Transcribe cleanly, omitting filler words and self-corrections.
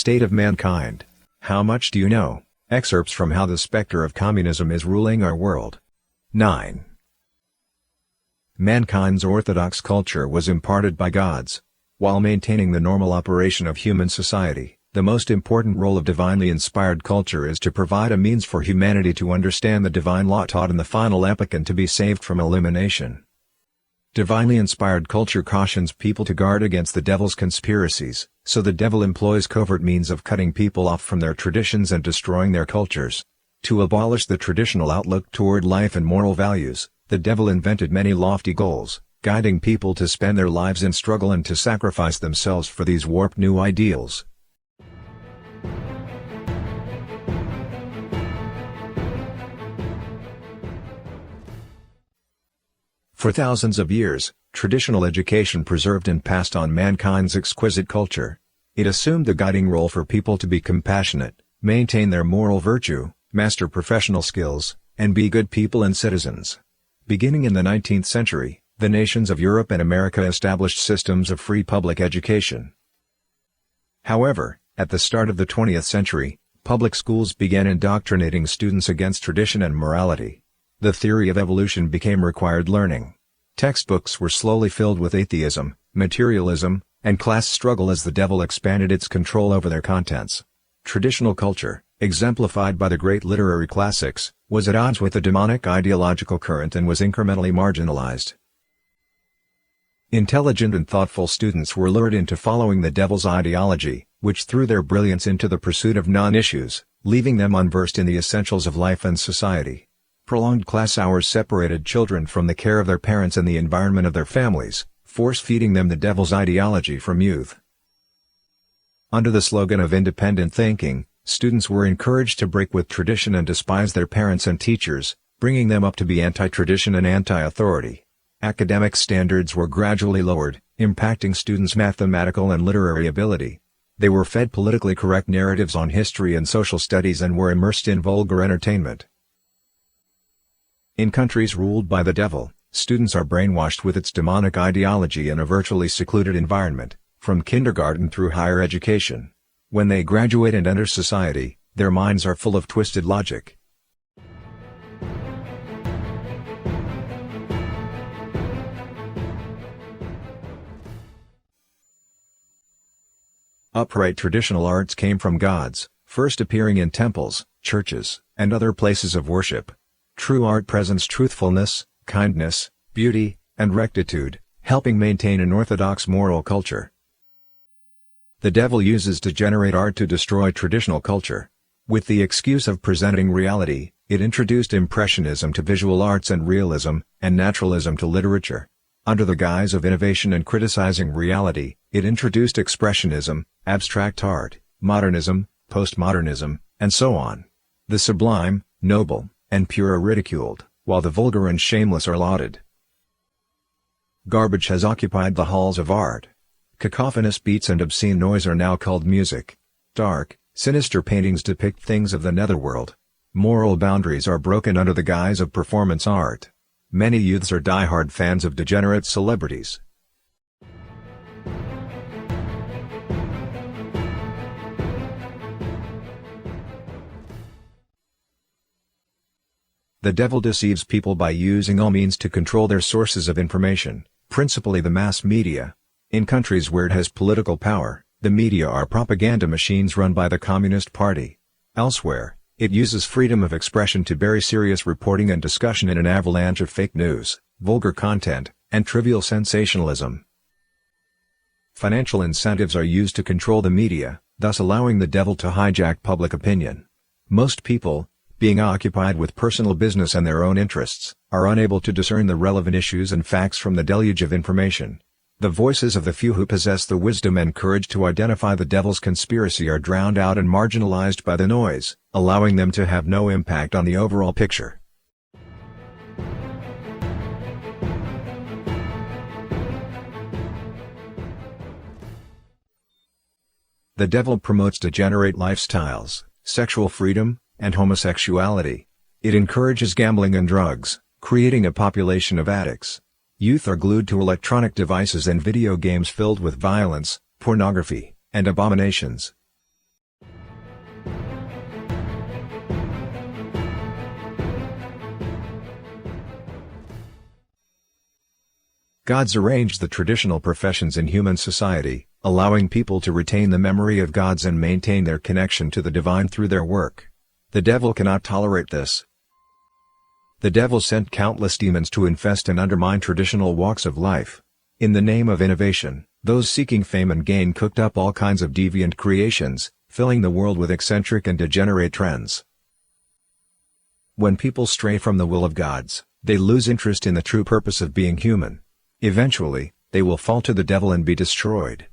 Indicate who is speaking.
Speaker 1: state of mankind. How much do you know? Excerpts from How the Spectre of Communism is Ruling Our World. 9. Mankind's orthodox culture was imparted by gods. While maintaining the normal operation of human society, the most important role of divinely inspired culture is to provide a means for humanity to understand the divine law taught in the final epoch and to be saved from elimination. Divinely inspired culture cautions people to guard against the devil's conspiracies, so the devil employs covert means of cutting people off from their traditions and destroying their cultures. To abolish the traditional outlook toward life and moral values, the devil invented many lofty goals, guiding people to spend their lives in struggle and to sacrifice themselves for these warped new ideals. For thousands of years, traditional education preserved and passed on mankind's exquisite culture. It assumed the guiding role for people to be compassionate, maintain their moral virtue, master professional skills, and be good people and citizens. Beginning in the 19th century, the nations of Europe and America established systems of free public education. However, at the start of the 20th century, public schools began indoctrinating students against tradition and morality. The theory of evolution became required learning. Textbooks were slowly filled with atheism, materialism, and class struggle as the devil expanded its control over their contents. Traditional culture, exemplified by the great literary classics, was at odds with the demonic ideological current and was incrementally marginalized. Intelligent and thoughtful students were lured into following the devil's ideology, which threw their brilliance into the pursuit of non-issues, leaving them unversed in the essentials of life and society. Prolonged class hours separated children from the care of their parents and the environment of their families, force-feeding them the devil's ideology from youth. Under the slogan of independent thinking, students were encouraged to break with tradition and despise their parents and teachers, bringing them up to be anti-tradition and anti-authority. Academic standards were gradually lowered, impacting students' mathematical and literary ability. They were fed politically correct narratives on history and social studies and were immersed in vulgar entertainment. In countries ruled by the devil, students are brainwashed with its demonic ideology in a virtually secluded environment, from kindergarten through higher education. When they graduate and enter society, their minds are full of twisted logic. Upright traditional arts came from gods, first appearing in temples, churches, and other places of worship. True art presents truthfulness, kindness, beauty, and rectitude, helping maintain an orthodox moral culture. The devil uses degenerate art to destroy traditional culture. With the excuse of presenting reality, it introduced impressionism to visual arts and realism, and naturalism to literature. Under the guise of innovation and criticizing reality, it introduced expressionism, abstract art, modernism, postmodernism, and so on. The sublime, noble, and pure are ridiculed, while the vulgar and shameless are lauded. Garbage has occupied the halls of art. Cacophonous beats and obscene noise are now called music. Dark, sinister paintings depict things of the netherworld. Moral boundaries are broken under the guise of performance art. Many youths are die-hard fans of degenerate celebrities. The devil deceives people by using all means to control their sources of information, principally the mass media. In countries where it has political power, the media are propaganda machines run by the Communist Party. Elsewhere, it uses freedom of expression to bury serious reporting and discussion in an avalanche of fake news, vulgar content, and trivial sensationalism. Financial incentives are used to control the media, thus allowing the devil to hijack public opinion. Most people, being occupied with personal business and their own interests, are unable to discern the relevant issues and facts from the deluge of information. The voices of the few who possess the wisdom and courage to identify the devil's conspiracy are drowned out and marginalized by the noise, allowing them to have no impact on the overall picture. The devil promotes degenerate lifestyles, sexual freedom, and homosexuality. It encourages gambling and drugs, creating a population of addicts. Youth are glued to electronic devices and video games filled with violence, pornography, and abominations. Gods arranged the traditional professions in human society, allowing people to retain the memory of gods and maintain their connection to the divine through their work. The devil cannot tolerate this. The devil sent countless demons to infest and undermine traditional walks of life. In the name of innovation, those seeking fame and gain cooked up all kinds of deviant creations, filling the world with eccentric and degenerate trends. When people stray from the will of gods, they lose interest in the true purpose of being human. Eventually, they will fall to the devil and be destroyed.